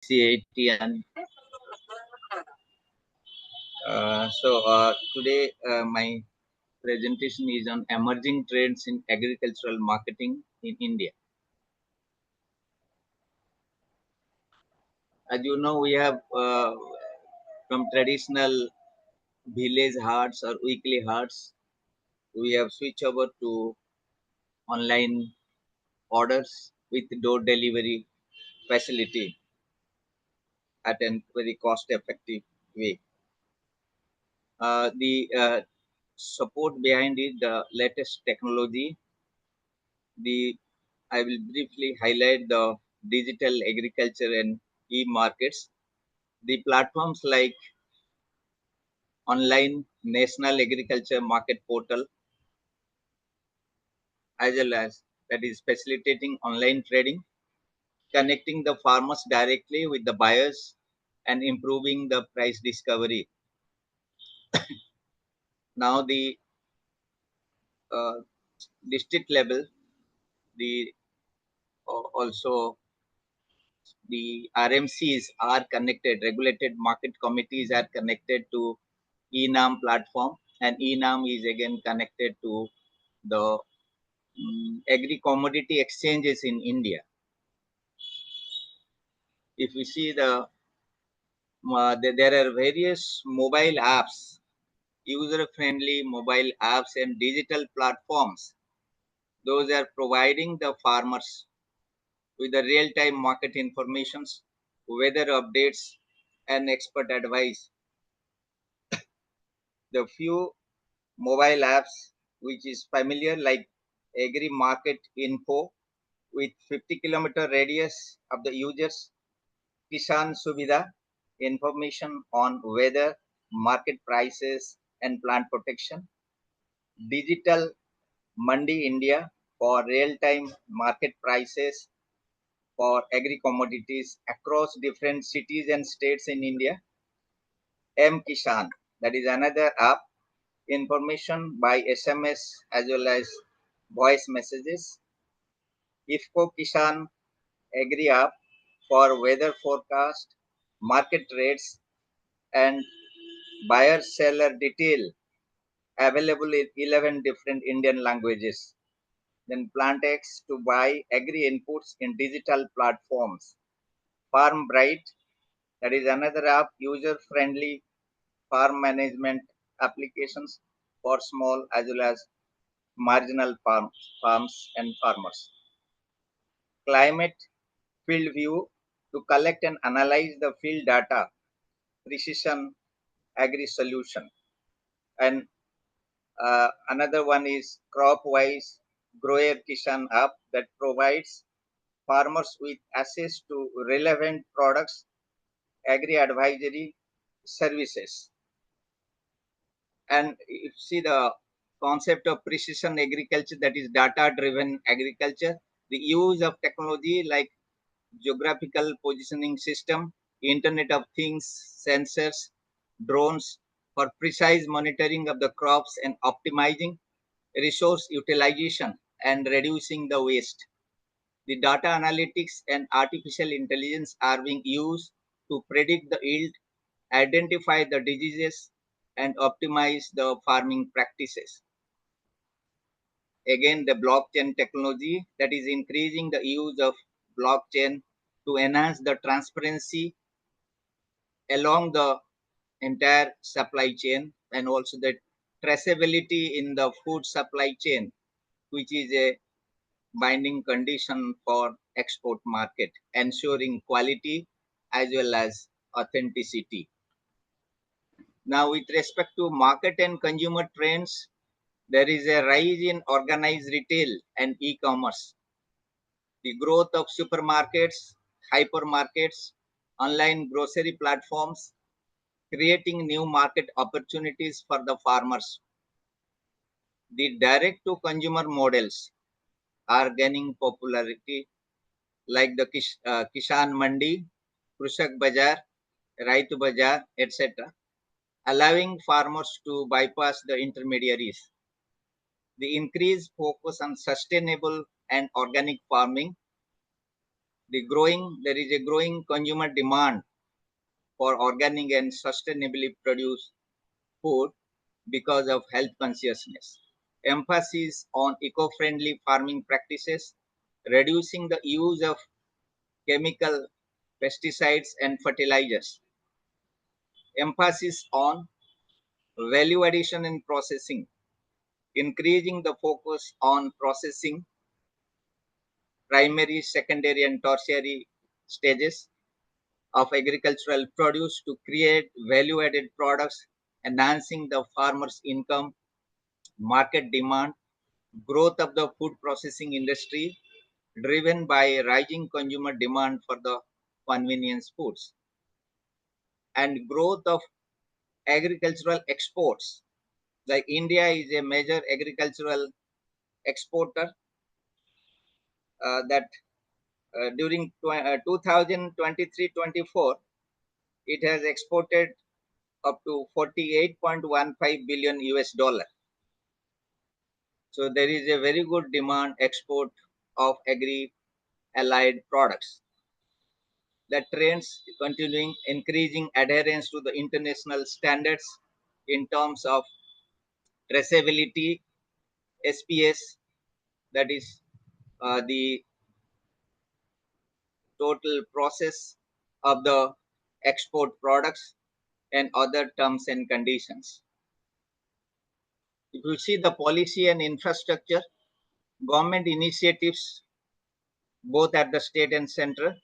CAT and today my presentation is on emerging trends in agricultural marketing in India. As you know, we have from traditional village hearts or weekly hearts, we have switched over to online orders with door delivery facility at a very cost effective way. The support behind it, the latest technology, the I will briefly highlight the digital agriculture and e-markets. The platforms like online national agriculture market portal, as well as that is facilitating online trading, connecting the farmers directly with the buyers and improving the price discovery. Now the uh, district level, the also the RMCs are connected, regulated market committees are connected to ENAM platform, and ENAM is again connected to the agri commodity exchanges in India. If we see there are various mobile apps, user friendly mobile apps and digital platforms. Those are providing the farmers with the real time market informations, weather updates, and expert advice. The few mobile apps which is familiar like agri market info with 50-kilometer radius of the users, Kisan Subida, information on weather, market prices, and plant protection, digital Mandi India for real-time market prices for agri commodities across different cities and states in India, M Kisan, that is another app, information by SMS as well as voice messages, IFCO Kisan Agri app for weather forecast, market rates, and buyer seller detail available in 11 different Indian languages. Then Plantex to buy agri inputs in digital platforms. Farm Bright, that is another app, user friendly farm management applications for small as well as marginal farms and farmers. Climate Field View to collect and analyze the field data, precision agri solution. And another one is crop-wise Grower Kisan app that provides farmers with access to relevant products, agri-advisory services. And if you see the concept of precision agriculture, that is data-driven agriculture, the use of technology like geographical positioning system, Internet of Things, sensors, drones for precise monitoring of the crops and optimizing resource utilization and reducing the waste. The data analytics and artificial intelligence are being used to predict the yield, identify the diseases, and optimize the farming practices. Again, the blockchain technology that is increasing the use of blockchain to enhance the transparency along the entire supply chain and also the traceability in the food supply chain, which is a binding condition for export market, ensuring quality as well as authenticity. Now, with respect to market and consumer trends, there is a rise in organized retail and e-commerce. The growth of supermarkets, hypermarkets, online grocery platforms, creating new market opportunities for the farmers. The direct to consumer models are gaining popularity like the Kishan Mandi, Krushak Bazaar, Raitu Bazaar, etc., allowing farmers to bypass the intermediaries. The increased focus on sustainable and organic farming, there is a growing consumer demand for organic and sustainably produced food because of health consciousness. Emphasis on eco-friendly farming practices, reducing the use of chemical pesticides and fertilizers. Emphasis on value addition in processing, increasing the focus on processing primary, secondary, and tertiary stages of agricultural produce to create value added products, enhancing the farmer's income, market demand, growth of the food processing industry, driven by rising consumer demand for the convenience foods, and growth of agricultural exports. Like India is a major agricultural exporter that during 2023-24, it has exported up to 48.15 billion US dollar. So there is a very good demand export of agri allied products. That trends continuing, increasing adherence to the international standards in terms of traceability, SPS, that is the total process of the export products, and other terms and conditions. If you see the policy and infrastructure, government initiatives both at the state and center,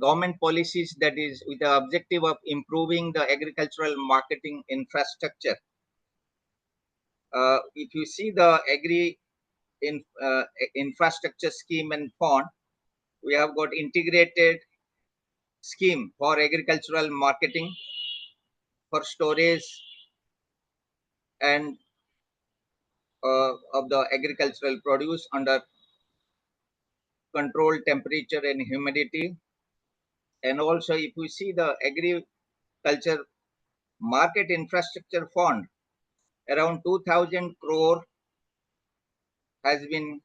government policies that is with the objective of improving the agricultural marketing infrastructure. If you see the infrastructure scheme and fund, we have got integrated scheme for agricultural marketing, for storage and of the agricultural produce under controlled temperature and humidity. And also, if we see the agriculture market infrastructure fund, around 2000 crore has been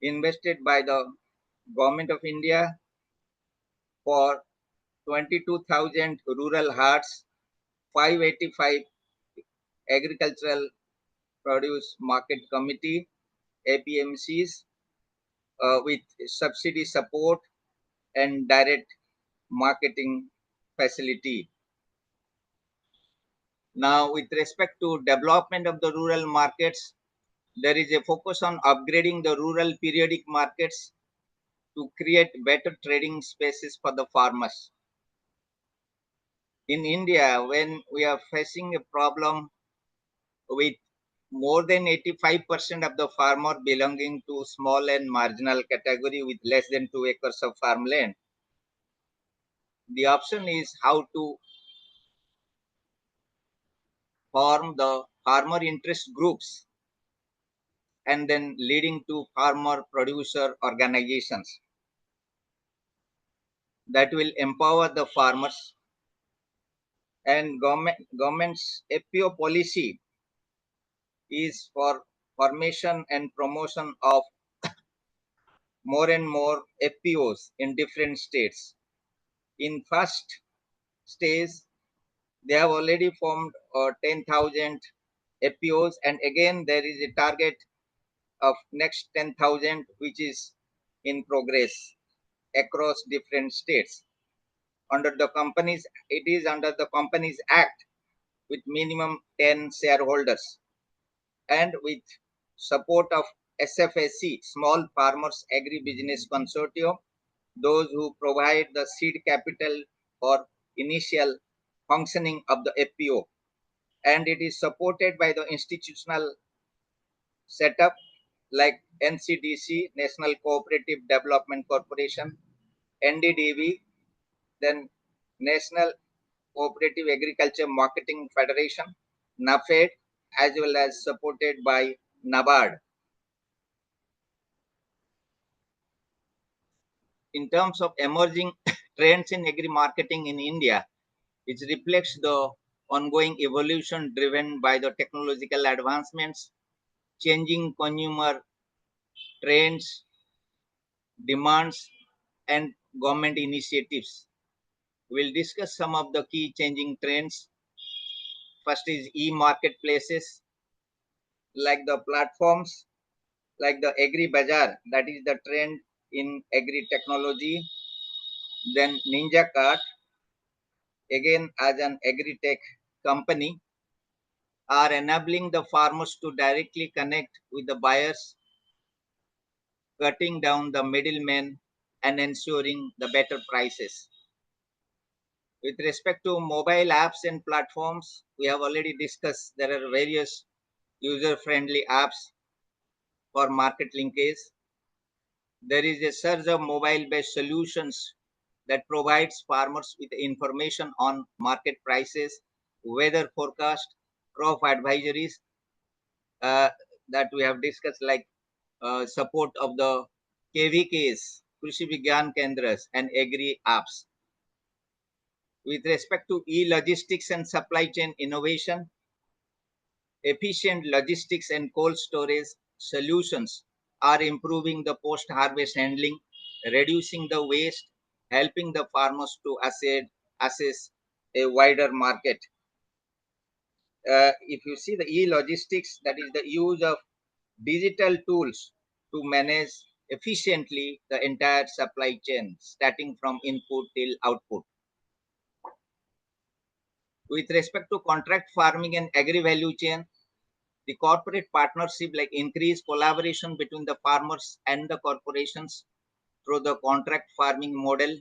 invested by the government of India for 22,000 rural huts, 585 agricultural produce market committee APMCs with subsidy support and direct marketing facility. Now, with respect to development of the rural markets, there is a focus on upgrading the rural periodic markets to create better trading spaces for the farmers. In India, when we are facing a problem with more than 85% of the farmer belonging to small and marginal category with less than 2 acres of farmland, the option is how to form the farmer interest groups and then leading to farmer producer organizations that will empower the farmers. And government's FPO policy is for formation and promotion of more and more FPOs in different states. In first stage, they have already formed 10,000 FPOs, and again there is a target of next 10,000 which is in progress across different states. Under the companies, it is under the Companies Act with minimum 10 shareholders and with support of SFAC, Small Farmers Agri-Business Consortium, those who provide the seed capital for initial functioning of the FPO. And it is supported by the institutional setup like NCDC, National Cooperative Development Corporation, NDDB, then National Cooperative Agriculture Marketing Federation, NAFED, as well as supported by NABARD. In terms of emerging trends in agri-marketing in India, it reflects the ongoing evolution driven by the technological advancements, changing consumer trends, demands, and government initiatives. We'll discuss some of the key changing trends. First is e-marketplaces, like the platforms, like the agri-bazaar, that is the trend in agri-technology. Then Ninja Cart, again as an agri-tech company, are enabling the farmers to directly connect with the buyers, cutting down the middlemen and ensuring the better prices. With respect to mobile apps and platforms, we have already discussed there are various user-friendly apps for market linkage. There is a surge of mobile-based solutions that provides farmers with information on market prices, weather forecast, crop advisories, uh, that we have discussed, like support of the KVKs, Krishi Vigyan Kendras, and agri apps. With respect to e-logistics and supply chain innovation, efficient logistics and cold storage solutions are improving the post-harvest handling, reducing the waste, helping the farmers to assess a wider market. If you see the e-logistics, that is the use of digital tools to manage efficiently the entire supply chain, starting from input till output. With respect to contract farming and agri-value chain, the corporate partnership like increased collaboration between the farmers and the corporations through the contract farming model,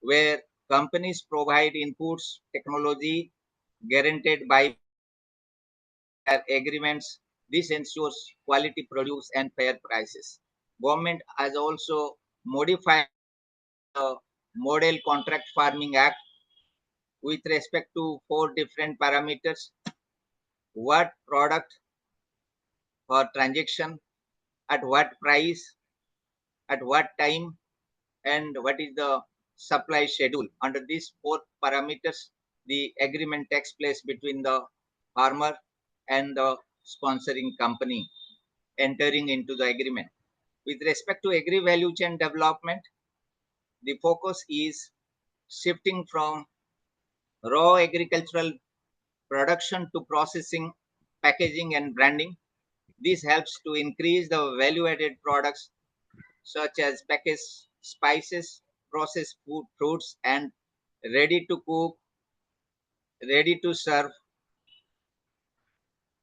where companies provide inputs, technology guaranteed by their agreements. This ensures quality produce and fair prices. Government has also modified the Model Contract Farming Act with respect to four different parameters: what product for transaction, at what price, at what time, and what is the supply schedule. Under these four parameters, the agreement takes place between the farmer and the sponsoring company entering into the agreement. With respect to agri value chain development, the focus is shifting from raw agricultural production to processing, packaging, and branding. This helps to increase the value added products such as packaged spices, processed food, fruits, and ready to cook, ready to serve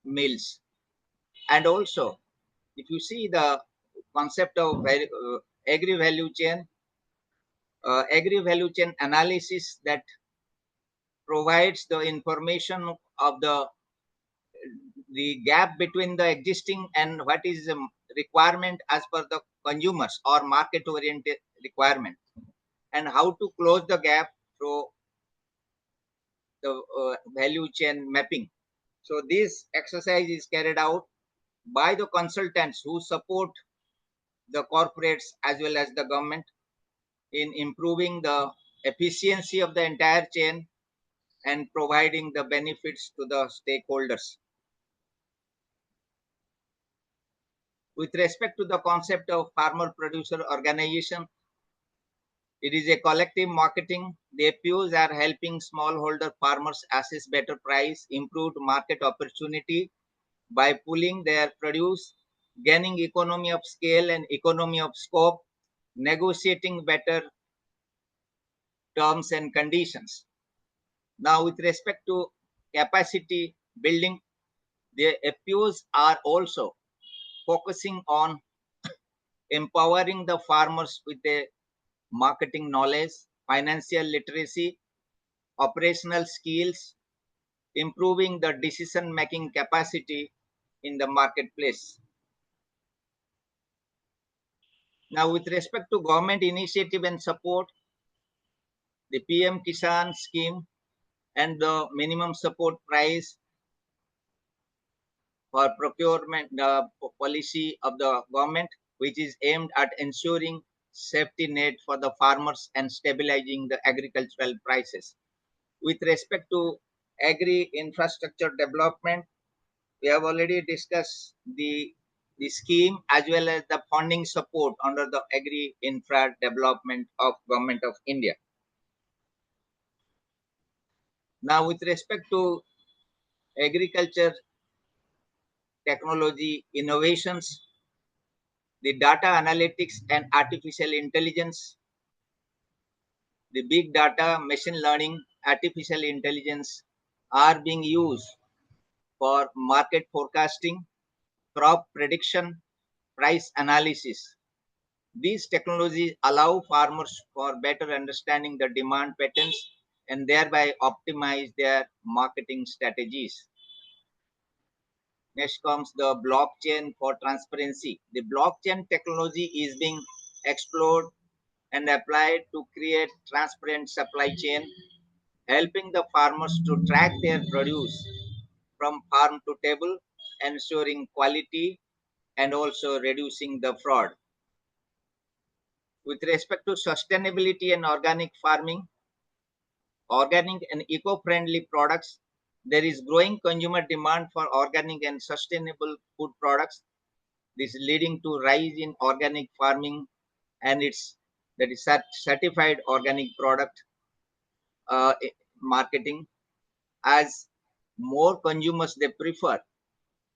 meals. And also, if you see the concept of agri value chain, agri value chain analysis that provides the information of the gap between the existing and what is requirement as per the consumers or market oriented requirement, and how to close the gap through the value chain mapping. So this exercise is carried out by the consultants who support the corporates as well as the government in improving the efficiency of the entire chain and providing the benefits to the stakeholders. With respect to the concept of farmer producer organization, it is a collective marketing. The FPOs are helping smallholder farmers access better price, improved market opportunity by pooling their produce, gaining economy of scale and economy of scope, negotiating better terms and conditions. Now, with respect to capacity building, the FPOs are also focusing on empowering the farmers with a marketing knowledge, financial literacy, operational skills, improving the decision making capacity in the marketplace. Now, with respect to government initiative and support, the PM Kisan scheme and the minimum support price for procurement policy of the government, which is aimed at ensuring safety net for the farmers and stabilizing the agricultural prices. With respect to agri infrastructure development, we have already discussed the the scheme as well as the funding support under the agri infra development of government of India. Now, with respect to agriculture technology innovations, the data analytics and artificial intelligence, the big data, machine learning, artificial intelligence are being used for market forecasting, crop prediction, price analysis. These technologies allow farmers for better understanding the demand patterns and thereby optimize their marketing strategies. Next comes the blockchain for transparency. The blockchain technology is being explored and applied to create transparent supply chain, helping the farmers to track their produce from farm to table, ensuring quality and also reducing the fraud. With respect to sustainability and organic farming, organic and eco-friendly products, there is growing consumer demand for organic and sustainable food products. This is leading to rise in organic farming and its that is certified organic product uh, marketing, as more consumers they prefer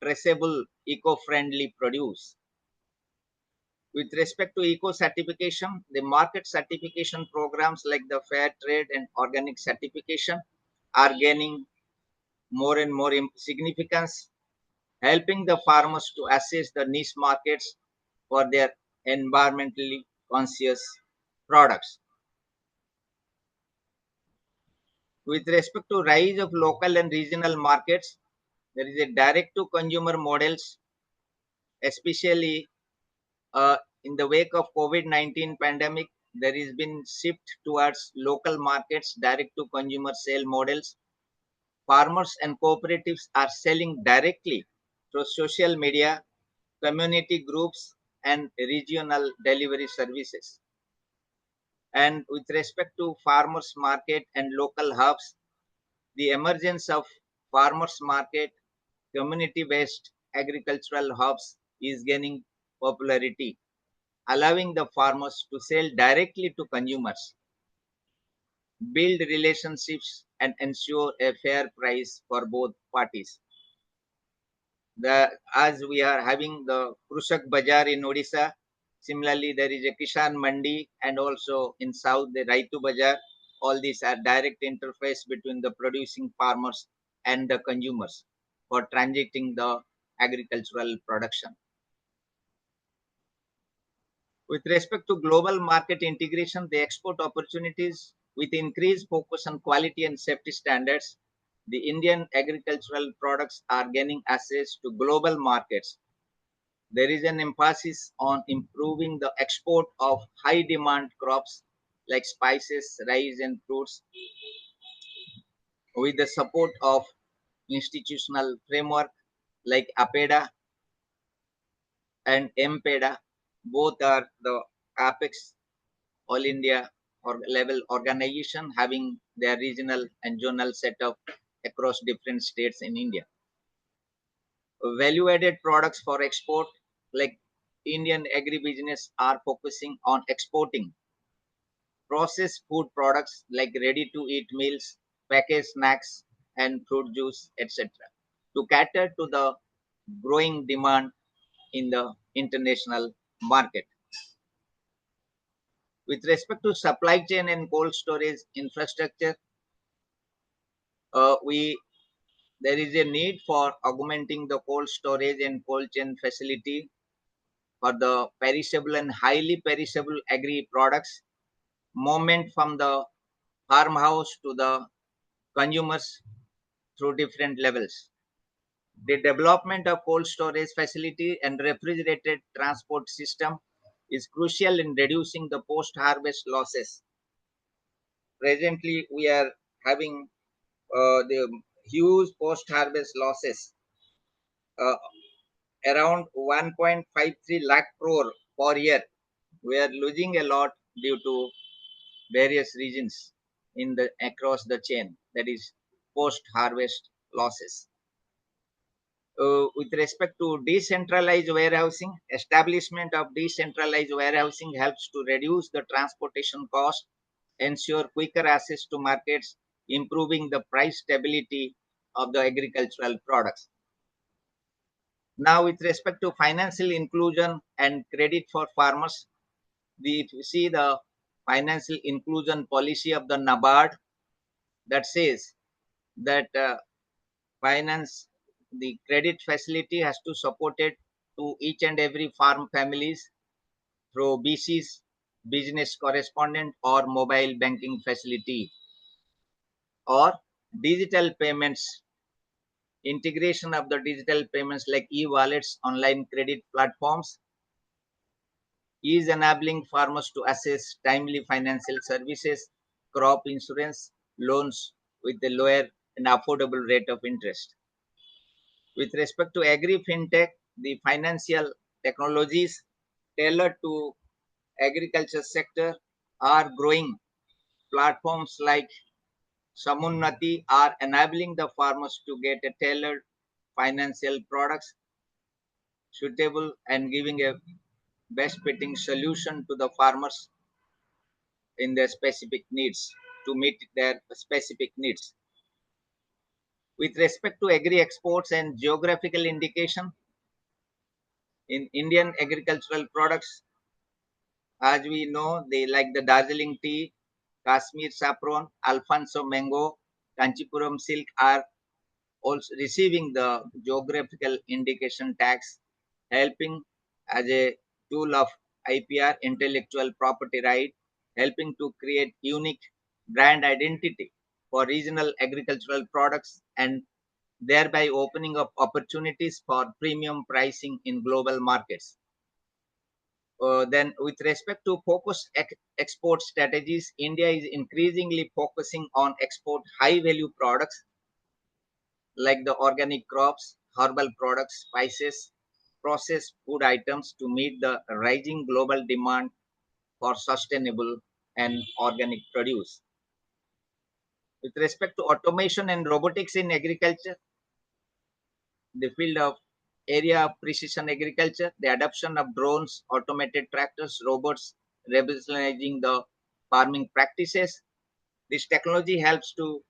traceable eco-friendly produce. With respect to eco certification, the market certification programs like the fair trade and organic certification are gaining more and more significance, helping the farmers to assess the niche markets for their environmentally conscious products. With respect to rise of local and regional markets, there is a direct to consumer models, especially in the wake of COVID-19 pandemic. There has been shift towards local markets, direct to consumer sale models. Farmers and cooperatives are selling directly through social media, community groups, and regional delivery services. And with respect to farmers market and local hubs, the emergence of farmers market, community based agricultural hubs is gaining popularity, allowing the farmers to sell directly to consumers, build relationships, and ensure a fair price for both parties. As we are having the Krushak Bazaar in Odisha, similarly there is a Kishan Mandi, and also in South the Raitu Bazaar. All these are direct interface between the producing farmers and the consumers for transacting the agricultural production. With respect to global market integration, the export opportunities with increased focus on quality and safety standards, the Indian agricultural products are gaining access to global markets. There is an emphasis on improving the export of high demand crops like spices, rice, and fruits with the support of institutional framework like APEDA and MPEDA. Both are the apex all India or level organization having their regional and zonal setup across different states in India. Value added products for export, like Indian agribusiness are focusing on exporting processed food products like ready to eat meals, packaged snacks, and fruit juice, etc., to cater to the growing demand in the international market. With respect to supply chain and cold storage infrastructure, we there is a need for augmenting the cold storage and cold chain facility for the perishable and highly perishable agri products movement from the farmhouse to the consumers through different levels. The development of cold storage facility and refrigerated transport system is crucial in reducing the post-harvest losses. Presently, we are having the huge post-harvest losses, uh, around 1.53 lakh crore per year. We are losing a lot due to various reasons in the across the chain, that is post harvest losses. With respect to decentralized warehousing, establishment of decentralized warehousing helps to reduce the transportation cost, ensure quicker access to markets, improving the price stability of the agricultural products. Now, with respect to financial inclusion and credit for farmers, we see the financial inclusion policy of the NABARD that says that finance the credit facility has to support it to each and every farm families through BCs, business correspondent, or mobile banking facility, or digital payments, integration of the digital payments like e-wallets, online credit platforms is enabling farmers to access timely financial services, crop insurance, loans with a lower and affordable rate of interest. With respect to agri-fintech, the financial technologies tailored to agriculture sector are growing. Platforms like Samunnati are enabling the farmers to get a tailored financial products suitable and giving a best fitting solution to the farmers in their specific needs to meet their specific needs. With respect to agri exports and geographical indication in Indian agricultural products, as we know, they like the Darjeeling tea, Kashmir saffron, Alfonso mango, Kanchipuram silk are also receiving the geographical indication tax, helping as a tool of IPR, intellectual property right, helping to create unique brand identity for regional agricultural products and thereby opening up opportunities for premium pricing in global markets. Then, with respect to focused export strategies, India is increasingly focusing on export high value products like the organic crops, herbal products, spices, processed food items to meet the rising global demand for sustainable and organic produce. With respect to automation and robotics in agriculture, the field of area of precision agriculture, the adoption of drones, automated tractors, robots, revolutionizing the farming practices. This technology helps to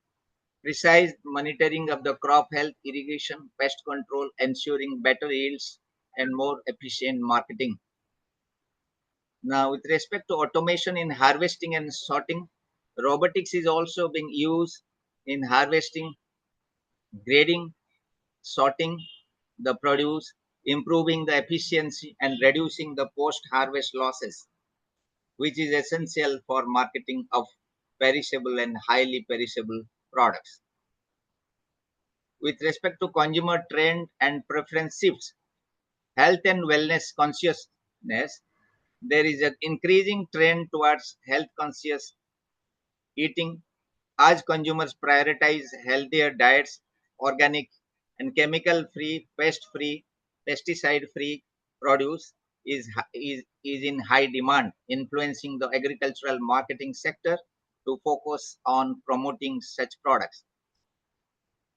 precise monitoring of the crop health, irrigation, pest control, ensuring better yields and more efficient marketing. Now, with respect to automation in harvesting and sorting, robotics is also being used in harvesting, grading, sorting the produce, improving the efficiency, and reducing the post harvest losses, which is essential for marketing of perishable and highly perishable products. With respect to consumer trend and preference shifts, health and wellness consciousness, there is an increasing trend towards health conscious eating as consumers prioritize healthier diets, organic and chemical free, pest free, pesticide free produce is in high demand, influencing the agricultural marketing sector to focus on promoting such products.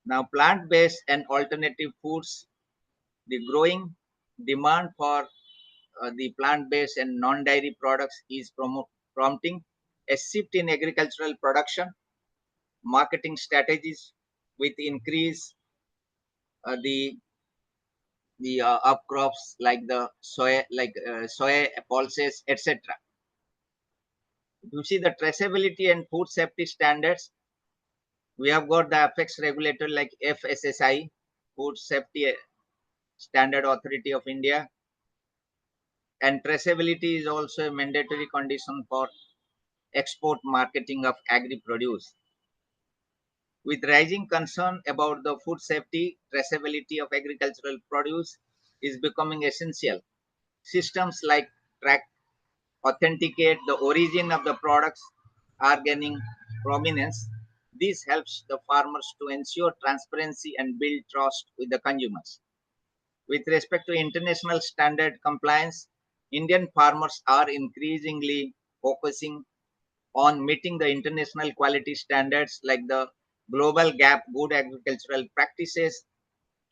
Now, plant based and alternative foods, the growing demand for the plant based and non dairy products is prompting a shift in agricultural production marketing strategies with increase the up crops like the soy pulses, etc. You see the traceability and food safety standards. We have got the apex regulator like FSSI, Food Safety Standard Authority of India, and traceability is also a mandatory condition for export marketing of agri produce. With rising concern about the food safety, traceability of agricultural produce is becoming essential. Systems like track, authenticate the origin of the products are gaining prominence. This helps the farmers to ensure transparency and build trust with the consumers. With respect to international standard compliance, Indian farmers are increasingly focusing on meeting the international quality standards like the Global Gap Good Agricultural Practices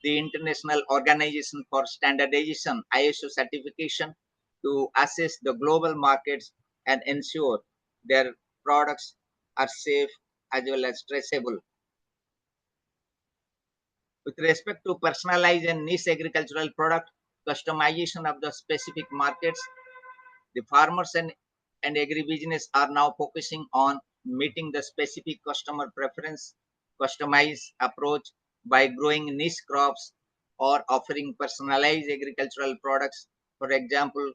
the International Organization for Standardization ISO certification to assess the global markets and ensure their products are safe as well as traceable. With respect to personalized and niche agricultural product, customization of the specific markets, the farmers and agribusiness are now focusing on meeting the specific customer preference, customized approach by growing niche crops or offering personalized agricultural products. For example,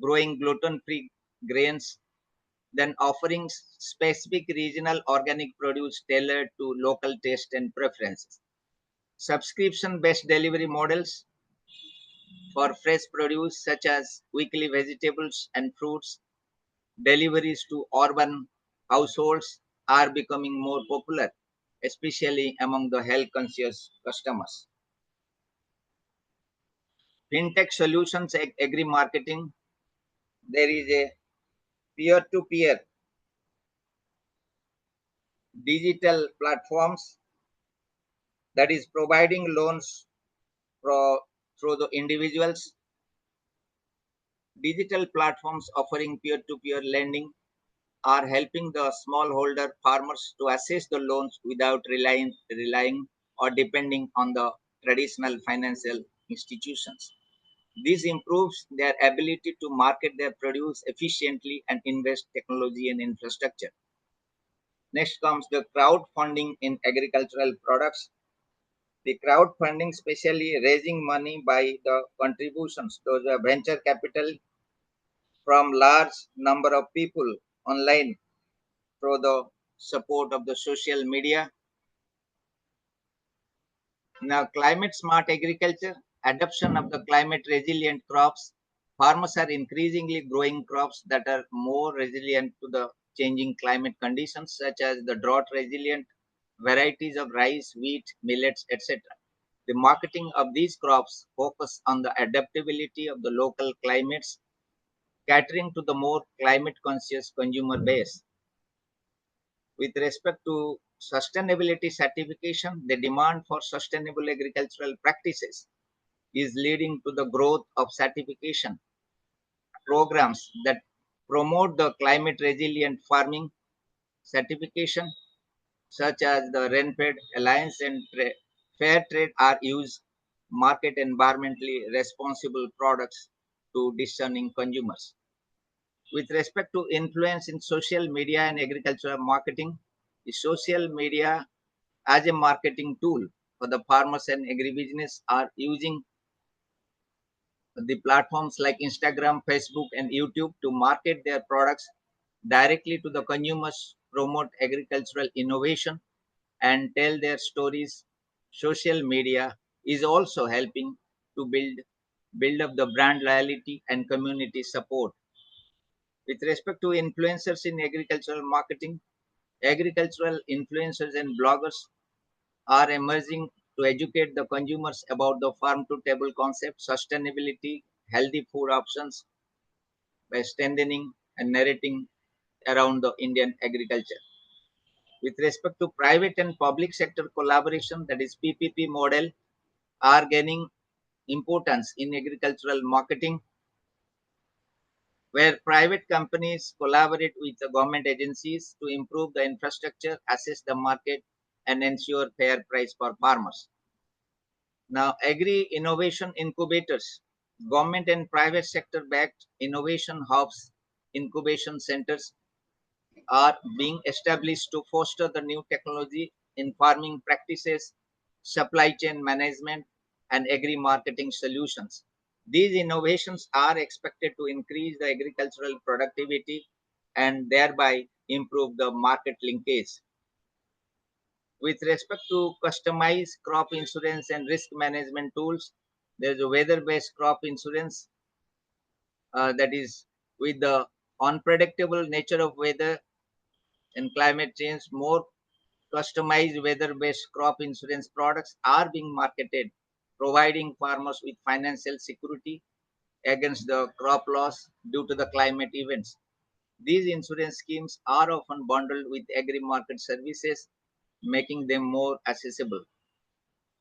growing gluten-free grains, then offering specific regional organic produce tailored to local taste and preferences. Subscription-based delivery models for fresh produce such as weekly vegetables and fruits. Deliveries to urban households are becoming more popular, especially among the health conscious customers. Fintech solutions agri marketing. There is a peer to peer digital platforms that is providing loans through the individuals. Digital platforms offering peer to peer lending are helping the smallholder farmers to access the loans without relying or depending on the traditional financial institutions. This improves their ability to market their produce efficiently and invest technology and infrastructure. Next comes the crowdfunding in agricultural products. The crowdfunding, especially raising money by the contributions to the venture capital from large number of people online through the support of the social media. Now, climate smart agriculture, adoption of the climate resilient crops. Farmers are increasingly growing crops that are more resilient to the changing climate conditions, such as the drought resilient varieties of rice, wheat, millets, etc. The marketing of these crops focus on the adaptability of the local climates, catering to the more climate conscious consumer base. With respect to sustainability certification, the demand for sustainable agricultural practices is leading to the growth of certification programs that promote the climate resilient farming certification, such as the RENFED Alliance and Fair Trade, are used market environmentally responsible products to discerning consumers. With respect to influence in social media and agricultural marketing, the social media as a marketing tool for the farmers and agribusiness are using the platforms like Instagram, Facebook, and YouTube to market their products directly to the consumers, promote agricultural innovation, and tell their stories. Social media is also helping to build up the brand loyalty and community support. With respect to influencers in agricultural marketing, agricultural influencers and bloggers are emerging to educate the consumers about the farm to table concept, sustainability, healthy food options by strengthening and narrating around the Indian agriculture. With respect to private and public sector collaboration, that is PPP model, are gaining importance in agricultural marketing, where private companies collaborate with the government agencies to improve the infrastructure, assess the market, and ensure fair price for farmers. Now, agri innovation incubators, government and private sector backed innovation hubs, incubation centers are being established to foster the new technology in farming practices, supply chain management, and agri marketing solutions. These innovations are expected to increase the agricultural productivity and thereby improve the market linkage. With respect to customized crop insurance and risk management tools, there is a weather-based crop insurance that is with the unpredictable nature of weather and climate change. More customized weather-based crop insurance products are being marketed, providing farmers with financial security against the crop loss due to the climate events. These insurance schemes are often bundled with agri-market services, making them more accessible.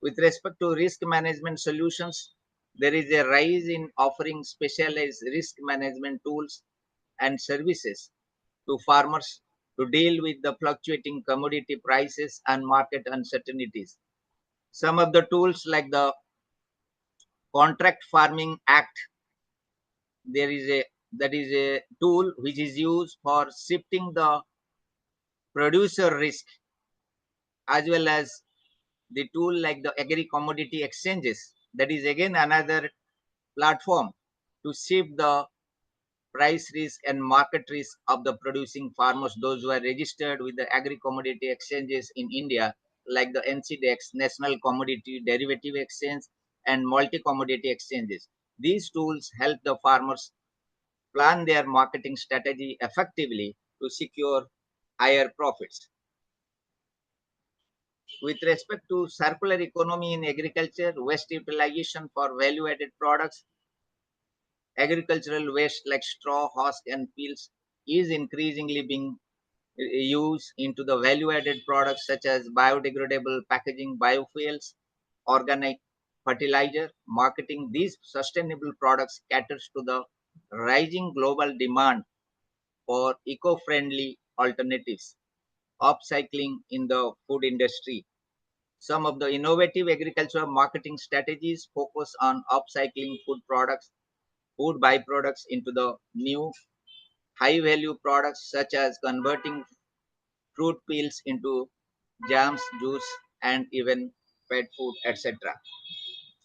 With respect to risk management solutions, there is a rise in offering specialized risk management tools and services to farmers to deal with the fluctuating commodity prices and market uncertainties. Some of the tools like the Contract Farming Act, there is a that is a tool which is used for shifting the producer risk, as well as the tool like the agri commodity exchanges, that is again another platform to shift the price risk and market risk of the producing farmers, those who are registered with the agri commodity exchanges in India, like the NCDEX, National Commodity Derivative Exchange, and multi commodity exchanges. These tools help the farmers plan their marketing strategy effectively to secure higher profits. With respect to circular economy in agriculture, waste utilization for value added products, agricultural waste like straw, husk, and peels is increasingly being used into the value added products such as biodegradable packaging, biofuels, organic fertilizer. Marketing these sustainable products caters to the rising global demand for eco friendly alternatives. Upcycling in the food industry. Some of the innovative agricultural marketing strategies focus on upcycling food products, food byproducts into the new high value products, such as converting fruit peels into jams, juice, and even pet food, etc.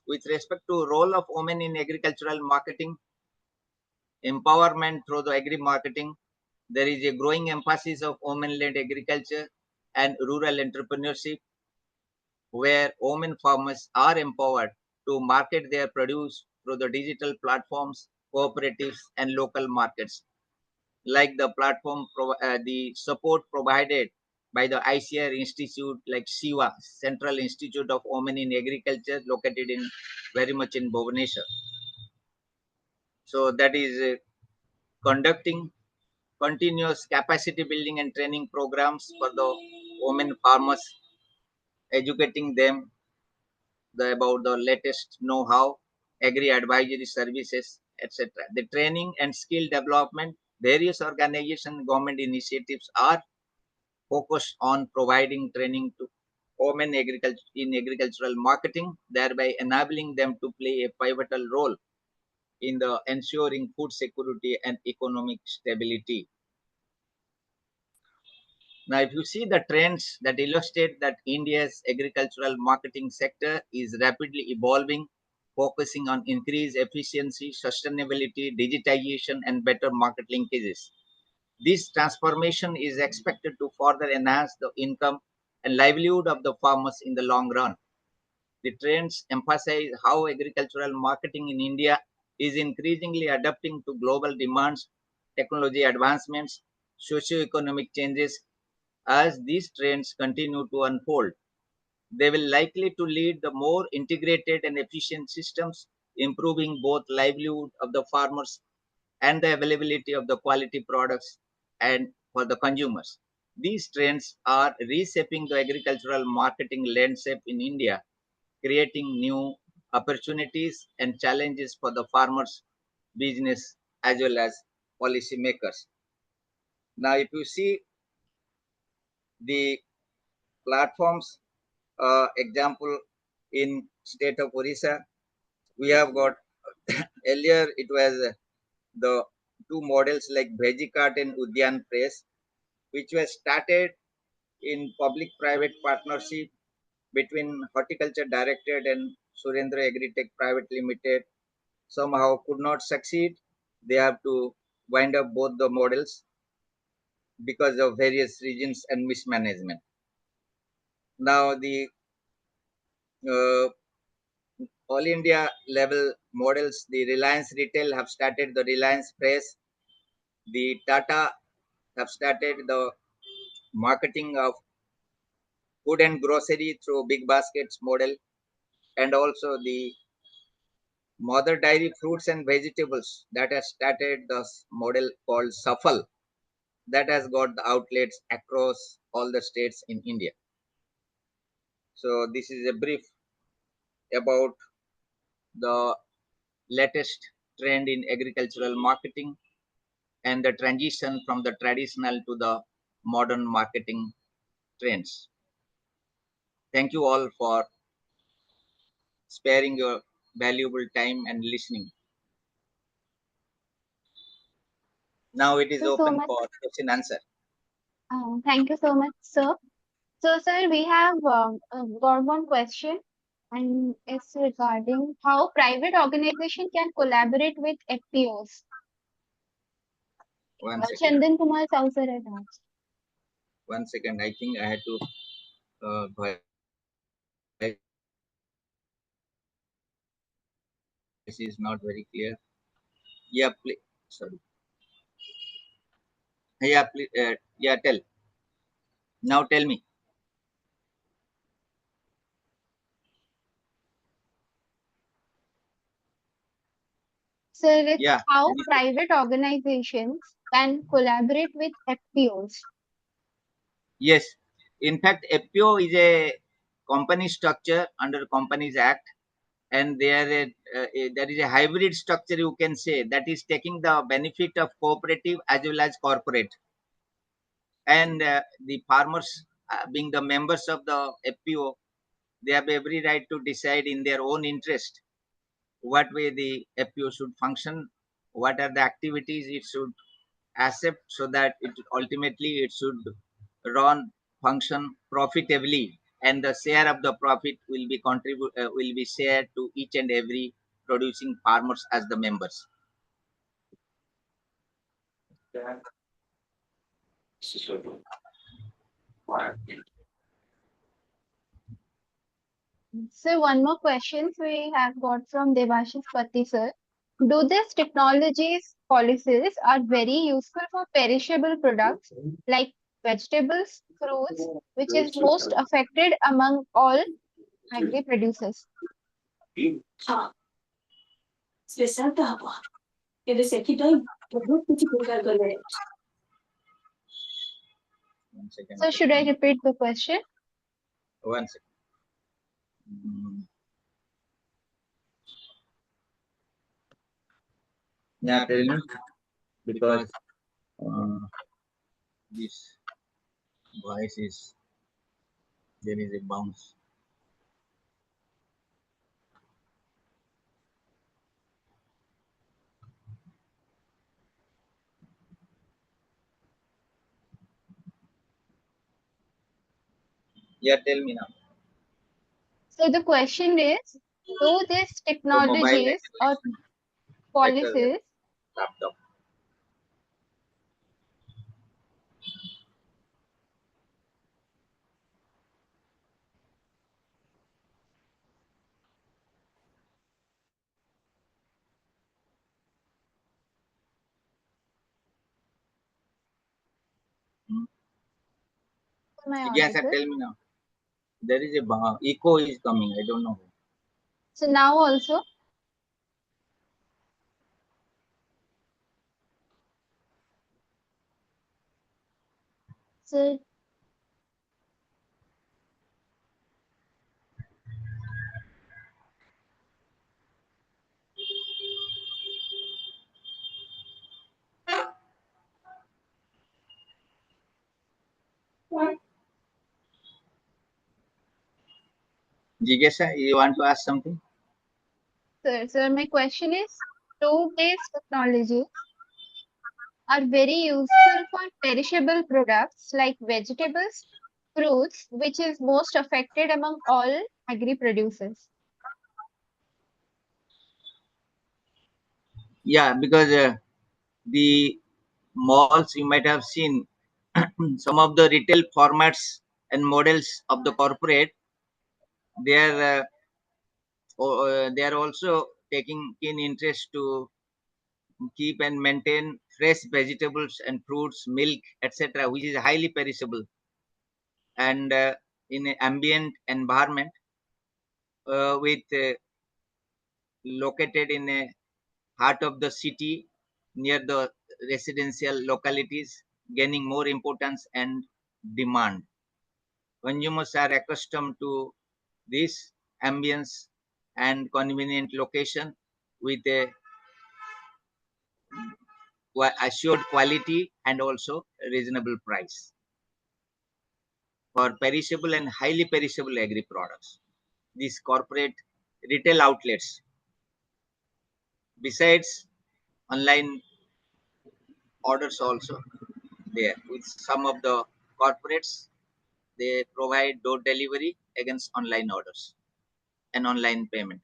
With respect to role of women in agricultural marketing, empowerment through the agri marketing, there is a growing emphasis of women-led agriculture and rural entrepreneurship, where women farmers are empowered to market their produce through the digital platforms, cooperatives, and local markets, like the the support provided by the ICR Institute, like SIVA, Central Institute of Women in Agriculture, located in very much in Bhubaneswar. So that is conducting continuous capacity building and training programs for the women farmers, educating them about the latest know-how, agri-advisory services, etc. The training and skill development, various organization government initiatives are focused on providing training to women in agricultural marketing, thereby enabling them to play a pivotal role in the ensuring food security and economic stability. Now, if you see the trends that illustrate that India's agricultural marketing sector is rapidly evolving, focusing on increased efficiency, sustainability, digitization, and better market linkages. This transformation is expected to further enhance the income and livelihood of the farmers in the long run. The trends emphasize how agricultural marketing in India is increasingly adapting to global demands, technology advancements, socio-economic changes. As these trends continue to unfold, they will likely to lead the more integrated and efficient systems, improving both livelihood of the farmers and the availability of the quality products and for the consumers. These trends are reshaping the agricultural marketing landscape in India, creating new opportunities and challenges for the farmers, business, as well as policymakers. Now, if you see the platforms, example in state of Orissa, we have got earlier it was the two models like Vegicart and Udyan Press, which was started in public-private partnership between Horticulture Directorate and Surendra Agri-tech Private Limited. Somehow could not succeed. They have to wind up both the models because of various reasons and mismanagement. Now the uh, all India level models, the Reliance Retail have started the Reliance Press, the Tata have started the marketing of food and grocery through big baskets model, and also the Mother Dairy Fruits and Vegetables that has started the model called Safal, that has got the outlets across all the states in India. So this is a brief. about the latest trend in agricultural marketing and the transition from the traditional to the modern marketing trends. Thank you all for sparing your valuable time and listening. Now it is Thank you so open much. for question answer. Thank you so much, sir. So, sir, we have got one question, and it's regarding how private organization can collaborate with FPOs. One second. Chandan Kumar Sausar has asked. One second. I think I had to voice is not very clear. Yeah, sorry. Yeah, tell. Now tell me. So, it's Yeah. how private organizations can collaborate with FPOs. Yes. In fact, FPO is a company structure under Companies Act, and there is a hybrid structure, you can say, that is taking the benefit of cooperative as well as corporate, and the farmers being the members of the FPO, they have every right to decide in their own interest what way the FPO should function, what are the activities it should accept, so that it ultimately it should run function profitably, and the share of the profit will be shared to each and every producing farmers as the members. So, one more question we have got from Devashish Patti, sir. Do these technologies policies are very useful for perishable products like vegetables, fruits, which is most affected among all agri producers? हाँ, spécial d'abord. Et de ce qui doit beaucoup petit peu calculer. One second. So, should I repeat the question? One second. Mm, yeah, tell me, because uh, this voice is, there is a bounce. Yeah, tell me now. So, the question is, do these Your mobile technologies network or is better than policies, laptop. Hmm. am I Yes, sir, audible? tell me now. There is a echo is coming. I don't know. So, now also, so Jigesha, you want to ask something? sir, my question is, do these technologies are very useful for perishable products like vegetables, fruits, which is most affected among all agri producers. Yeah, because the malls you might have seen some of the retail formats and models of the corporate, they are they are also taking keen interest to keep and maintain fresh vegetables and fruits, milk, etc., which is highly perishable, and in an ambient environment with located in a heart of the city near the residential localities, gaining more importance and demand. Consumers are accustomed to this ambience and convenient location with a assured quality and also reasonable price for perishable and highly perishable agri products. These corporate retail outlets, besides online orders also there with some of the corporates, they provide door delivery against online orders and online payment.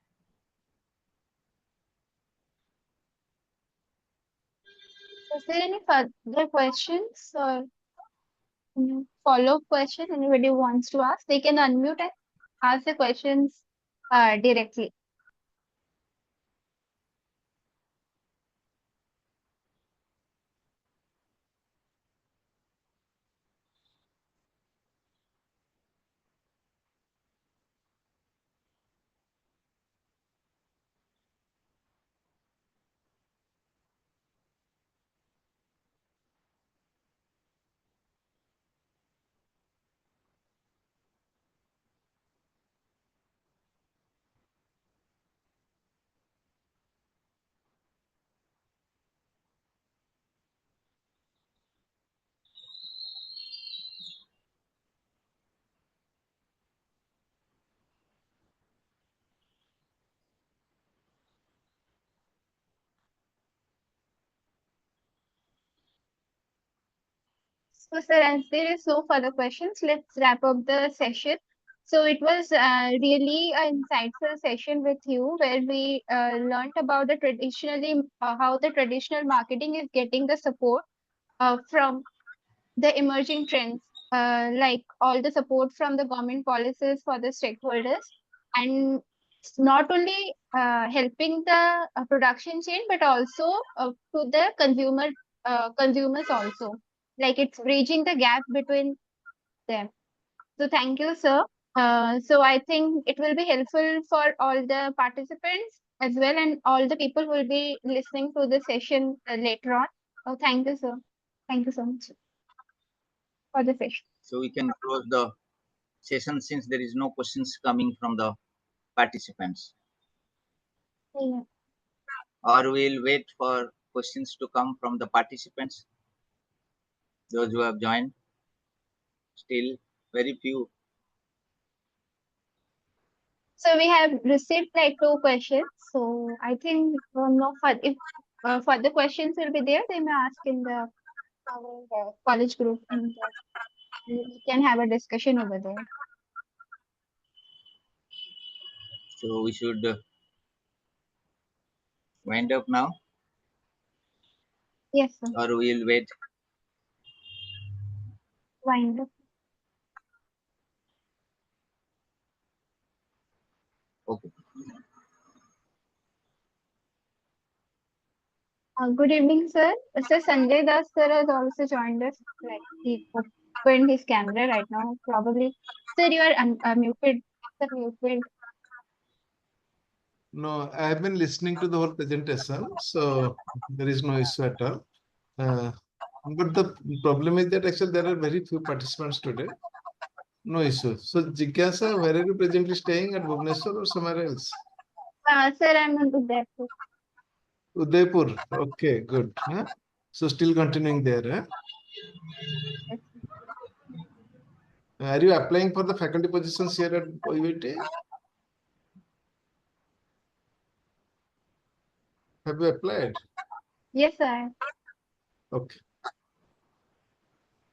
Is there any further questions or follow-up question anybody wants to ask? They can unmute and ask the questions directly. So, sir, as there is no further questions, let's wrap up the session. So, it was really an insightful session with you where we learned about the how the traditional marketing is getting the support from the emerging trends, like all the support from the government policies for the stakeholders, and it's not only helping the production chain, but also to the consumers also. Like it's bridging the gap between them. So thank you, sir. So I think it will be helpful for all the participants as well, and all the people who will be listening to the session later on. Oh, thank you, sir. Thank you so much for the session. So we can close the session since there is no questions coming from the participants. Yeah. Or we'll wait for questions to come from the participants, those who have joined. Still very few. So we have received like two questions. So I think no further if further questions will be there, they may ask in the our college group, and we can have a discussion over there. So we should wind up now, Yes, sir. or we'll wait. Wind up. Okay. Good evening, sir. Sir Sanjay Das sir has also joined us. Like he opened his camera right now, probably. Sir, you are muted. Sir, muted. No, I have been listening to the whole presentation, so there is no issue at all. But the problem is that actually there are very few participants today. No issue. So Jigyasa, where are you presently staying, at Bhubaneswar or somewhere else? Sir, I'm on Udaipur. Udaipur. Okay, good. Huh? So still continuing there. Huh? Yes. Are you applying for the faculty positions here at UIT? Have you applied? Yes, sir. Okay.